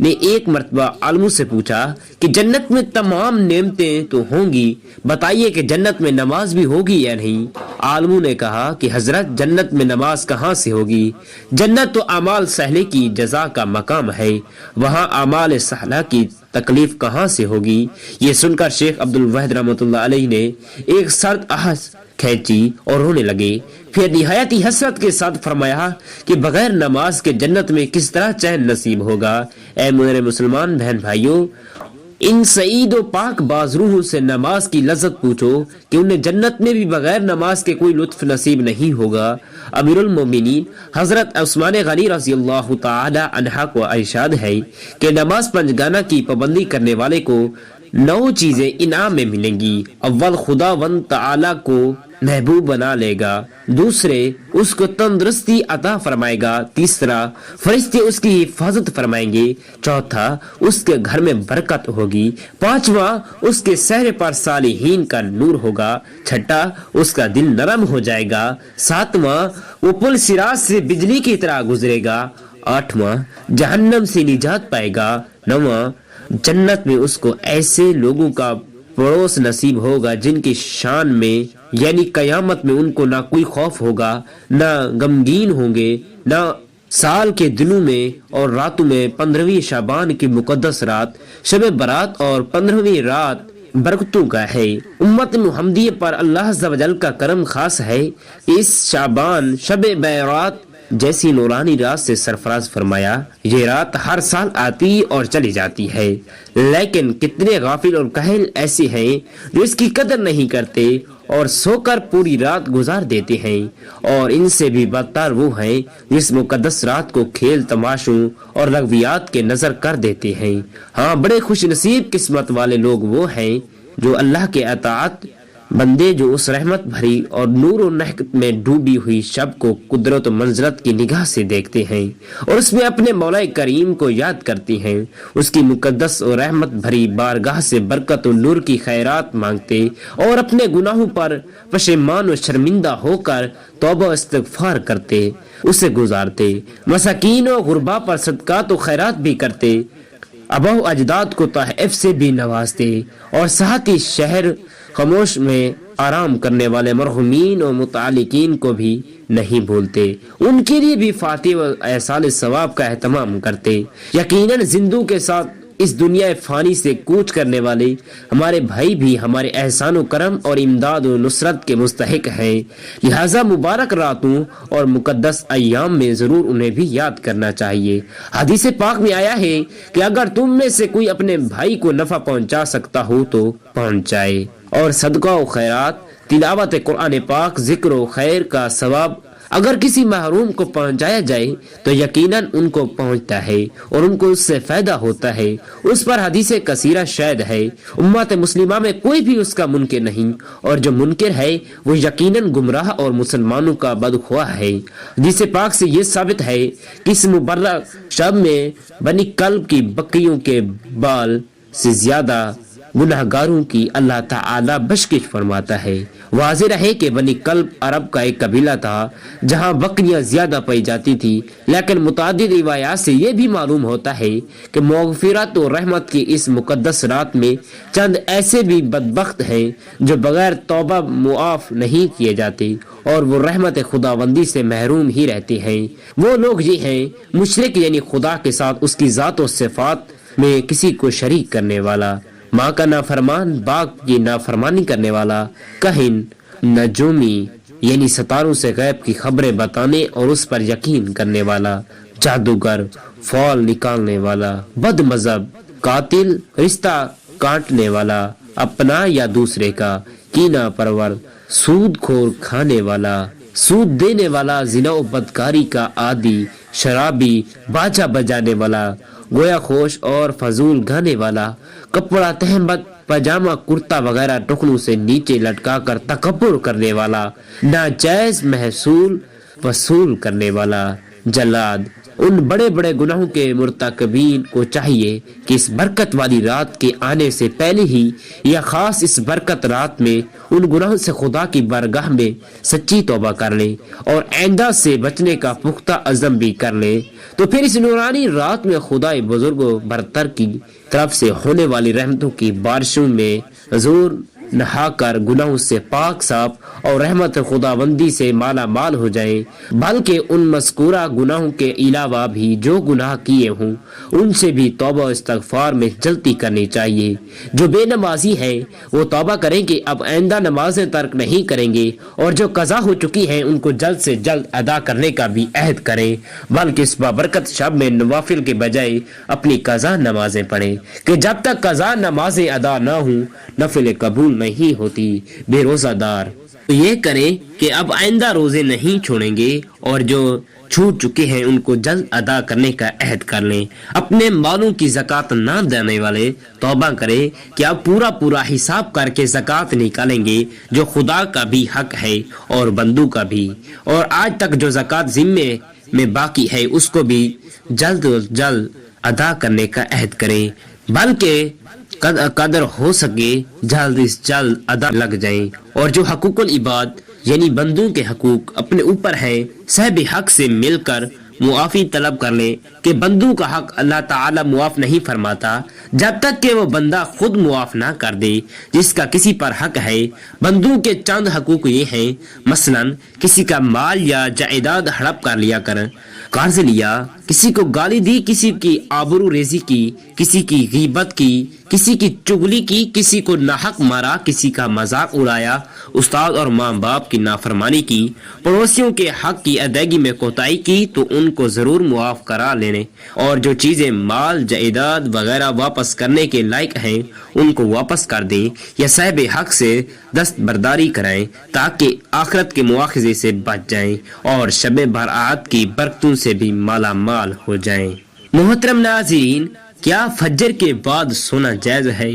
نے ایک مرتبہ عالموں سے پوچھا کہ جنت میں تمام نعمتیں تو ہوں گی، بتائیے کہ جنت میں نماز بھی ہوگی یا نہیں؟ عالموں نے کہا کہ حضرت جنت میں نماز کہاں سے ہوگی؟ جنت تو اعمال صالحہ کی جزا کا مقام ہے، وہاں اعمال صالحہ کی تکلیف کہاں سے ہوگی؟ یہ سن کر شیخ عبد الوہد رحمۃ اللہ علیہ نے ایک سرد آہس کھینچی اور رونے لگے، پھر نہایت ہی حسرت کے ساتھ فرمایا کہ بغیر نماز کے جنت میں کس طرح چین نصیب ہوگا؟ اے میرے مسلمان بہن بھائیوں، ان سعید و پاک باز روحوں سے نماز کی لذت پوچھو کہ انہیں جنت میں بھی بغیر نماز کے کوئی لطف نصیب نہیں ہوگا۔ امیر المومنین حضرت عثمان غنی رضی اللہ تعالی عنہ کو ارشاد ہے کہ نماز پنجگانہ کی پابندی کرنے والے کو 9 چیزیں انعام میں ملیں گی۔ اول، خداوند تعالی کو محبوب بنا لے گا۔ دوسرے، اس کو تندرستی عطا فرمائے گا۔ تیسرا، فرشتے اس کی حفاظت فرمائیں گے۔ چوتھا، اس کے گھر میں برکت ہوگی۔ پانچواں، اس کے چہرے پر صالحین کا نور ہوگا۔ چھٹا، اس کا دل نرم ہو جائے گا۔ ساتواں، وہ پل صراط سے بجلی کی طرح گزرے گا۔ آٹھواں، جہنم سے نجات پائے گا۔ نواں، جنت میں اس کو ایسے لوگوں کا پڑوس نصیب ہوگا جن کی شان میں یعنی قیامت میں ان کو نہ کوئی خوف ہوگا، نہ غمگین ہوں گے، نہ سال کے دنوں میں اور راتوں میں 15ویں شعبان کی مقدس رات شب برات اور 15ویں رات برکتوں کا ہے۔ امت محمدیہ پر اللہ عز و جل کا کرم خاص ہے کہ اس شعبان شب برات جیسی نورانی رات سے سرفراز فرمایا۔ یہ رات ہر سال آتی اور چلی جاتی ہے، لیکن کتنے غافل اور کاہل ایسے ہیں جو اس کی قدر نہیں کرتے اور سو کر پوری رات گزار دیتے ہیں، اور ان سے بھی بدتر وہ ہیں جو اس مقدس رات کو کھیل تماشوں اور لغویات کے نظر کر دیتے ہیں۔ ہاں، بڑے خوش نصیب قسمت والے لوگ وہ ہیں جو اللہ کے اطاعت بندے، جو اس رحمت بھری اور نور و نحکت میں ڈوبی ہوئی شب کو قدرت و منزلت کی نگاہ سے دیکھتے ہیں اور اس میں اپنے مولا کریم کو یاد کرتے ہیں، اس کی مقدس اور رحمت بھری بارگاہ سے برکت و نور کی خیرات مانگتے اور اپنے گناہوں پر پشیمان و شرمندہ ہو کر توبہ و استغفار کرتے، اسے گزارتے، مساکین و غربا پر صدقات و خیرات بھی کرتے، آباء و اجداد کو تحائف سے بھی نوازتے اور ساتھ ہی شہر خاموش میں آرام کرنے والے مرحومین و متعلقین کو بھی نہیں بھولتے، ان کے لیے بھی فاتح و ایصال ثواب کا اہتمام کرتے۔ یقیناً زندوں کے ساتھ اس دنیا فانی سے کوچ کرنے والے ہمارے بھائی بھی ہمارے احسان و کرم اور امداد و نصرت کے مستحق ہیں، لہذا مبارک راتوں اور مقدس ایام میں ضرور انہیں بھی یاد کرنا چاہیے۔ حدیث پاک میں آیا ہے کہ اگر تم میں سے کوئی اپنے بھائی کو نفع پہنچا سکتا ہو تو پہنچائے، اور صدقہ و خیرات، تلاوت قرآن پاک، ذکر و خیر کا ثواب اگر کسی محروم کو پہنچایا جائے تو یقیناً ان کو پہنچتا ہے اور ان کو اس سے فائدہ ہوتا ہے۔ اس پر حدیث کثیرہ شاہد ہے۔ امت مسلمہ میں کوئی بھی اس کا منکر نہیں، اور جو منکر ہے وہ یقیناً گمراہ اور مسلمانوں کا بدخواہ ہے۔ حدیث پاک سے یہ ثابت ہے کہ اس مبارک شب میں بنی کلب کی بکریوں کے بال سے زیادہ گناہگاروں کی اللہ تعالی بخشش فرماتا ہے۔ واضح رہے کہ بنی کلب عرب کا ایک قبیلہ تھا جہاں بکریاں زیادہ پائی جاتی تھی، لیکن متعدد روایات سے یہ بھی معلوم ہوتا ہے کہ مغفرت و رحمت کی اس مقدس رات میں چند ایسے بھی بدبخت ہیں جو بغیر توبہ معاف نہیں کیے جاتے اور وہ رحمت خداوندی سے محروم ہی رہتے ہیں۔ وہ لوگ یہ ہیں: مشرک یعنی خدا کے ساتھ اس کی ذات و صفات میں کسی کو شریک کرنے والا، ماں کا نافرمان، باپ کی نافرمانی کرنے والا، کہن، نجومی یعنی ستاروں سے غیب کی خبریں بتانے اور اس پر یقین کرنے والا، جادوگر، فال نکالنے والا، بد مذہب، قاتل، رشتہ کاٹنے والا، اپنا یا دوسرے کا، کینہ پرور، سود خور کھانے والا، سود دینے والا، زنا و بدکاری کا عادی، شرابی، باجا بجانے والا، گویا خوش اور فضول گانے والا، کپڑا تہمت، پاجامہ کرتا وغیرہ ٹخنوں سے نیچے لٹکا کر تکبر کرنے والا، ناجائز محصول وصول کرنے والا، جلاد، ان بڑے بڑے گناہوں کے مرتکبین کو چاہیے کہ اس برکت والی رات کے آنے سے پہلے ہی یا خاص اس برکت رات میں ان گناہوں سے خدا کی بارگاہ میں سچی توبہ کر لیں اور آئندہ سے بچنے کا پختہ عزم بھی کر لیں، تو پھر اس نورانی رات میں خدا بزرگ و برتر کی طرف سے ہونے والی رحمتوں کی بارشوں میں حضور نہا کر گناہوں سے پاک صاف اور رحمت خداوندی سے مالا مال ہو جائیں، بلکہ ان مذکورہ گناہوں کے علاوہ بھی جو گناہ کیے ہوں ان سے بھی توبہ و استغفار میں جلدی کرنی چاہیے۔ جو بے نمازی ہیں وہ توبہ کریں کہ اب آئندہ نمازیں ترک نہیں کریں گے، اور جو قضا ہو چکی ہیں ان کو جلد سے جلد ادا کرنے کا بھی عہد کریں، بلکہ اس بابرکت شب میں نوافل کے بجائے اپنی قضا نمازیں پڑھیں، کہ جب تک قضا نمازیں ادا نہ ہوں نفل قبول نہیں ہوتی۔ بے روزہ دار تو یہ کریں کہ اب آئندہ روزے نہیں چھوڑیں گے، اور جو چھوٹ چکے ہیں ان کو جلد ادا کرنے کا عہد کر لیں۔ اپنے مالوں کی زکوٰۃ نہ دینے والے توبہ کریں کہ اب پورا حساب کر کے زکوٰۃ نکالیں گے، جو خدا کا بھی حق ہے اور بندوں کا بھی، اور آج تک جو زکوٰۃ ذمے میں باقی ہے اس کو بھی جلد ادا کرنے کا عہد کریں، بلکہ قدر ہو سکے جلد از جلد ادا لگ جائیں، اور جو حقوق العباد یعنی بندوں کے حقوق اپنے اوپر ہیں صاحب حق سے مل کر معافی طلب کر لیں، کہ بندوں کا حق اللہ تعالی معاف نہیں فرماتا جب تک کہ وہ بندہ خود معاف نہ کر دے جس کا کسی پر حق ہے۔ بندوں کے چند حقوق یہ ہیں، مثلا کسی کا مال یا جائیداد ہڑپ کر لیا کر، قرض لیا، کسی کو گالی دی، کسی کی آبرو ریزی کی، کسی کی غیبت کی، کسی کی چغلی کی، کسی کو ناحق مارا، کسی کا مذاق اڑایا، استاد اور ماں باپ کی نافرمانی کی، پڑوسیوں کے حق کی ادائیگی میں کوتاہی کی تو ان کو ضرور معاف کرا لینے، اور جو چیزیں مال جائیداد وغیرہ واپس کرنے کے لائق ہیں ان کو واپس کر دیں یا صاحب حق سے دستبرداری کرائیں تاکہ آخرت کے مواخذے سے بچ جائیں اور شب برآت کی برکتوں سے بھی مالا مال ہو جائیں۔ محترم ناظرین، کیا فجر کے بعد سونا جائز ہے؟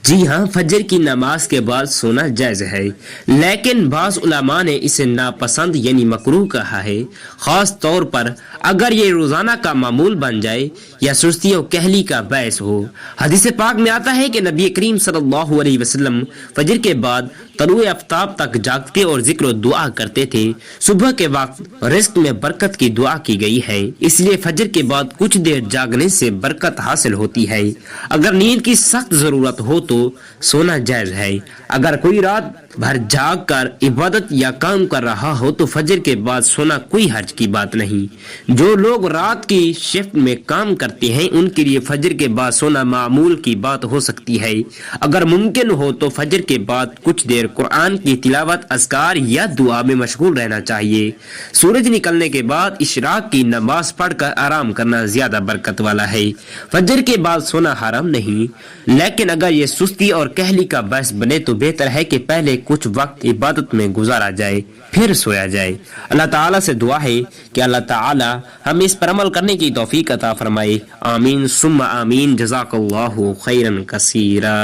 جی ہاں، فجر کی نماز کے بعد سونا جائز ہے، لیکن بعض علماء نے اسے ناپسند یعنی مکروہ کہا ہے، خاص طور پر اگر یہ روزانہ کا معمول بن جائے یا سستی و کہلی کا باعث ہو۔ حدیث پاک میں آتا ہے کہ نبی کریم صلی اللہ علیہ وسلم فجر کے بعد طلوع آفتاب تک جاگتے اور ذکر و دعا کرتے تھے۔ صبح کے وقت رزق میں برکت کی دعا کی گئی ہے، اس لیے فجر کے بعد کچھ دیر جاگنے سے برکت حاصل ہوتی ہے۔ اگر نیند کی سخت ضرورت ہو تو سونا جائز ہے۔ اگر کوئی رات بھر جاگ کر عبادت یا کام کر رہا ہو تو فجر کے بعد سونا کوئی حرج کی بات نہیں۔ جو لوگ رات کی شفٹ میں کام کرتے ہیں ان کے لیے فجر کے بعد سونا معمول کی بات ہو سکتی ہے۔ اگر ممکن ہو تو فجر کے بعد کچھ دیر قرآن کی تلاوت، اذکار یا دعا میں مشغول رہنا چاہیے۔ سورج نکلنے کے بعد اشراق کی نماز پڑھ کر آرام کرنا زیادہ برکت والا ہے۔ فجر کے بعد سونا حرام نہیں، لیکن اگر یہ سستی اور کہلی کا باعث بنے تو بہتر ہے کہ پہلے کچھ وقت عبادت میں گزارا جائے پھر سویا جائے۔ اللہ تعالیٰ سے دعا ہے کہ اللہ تعالیٰ ہمیں اس پر عمل کرنے کی توفیق عطا فرمائے۔ آمین ثم آمین۔ جزاک اللہ خیرا کثیرا۔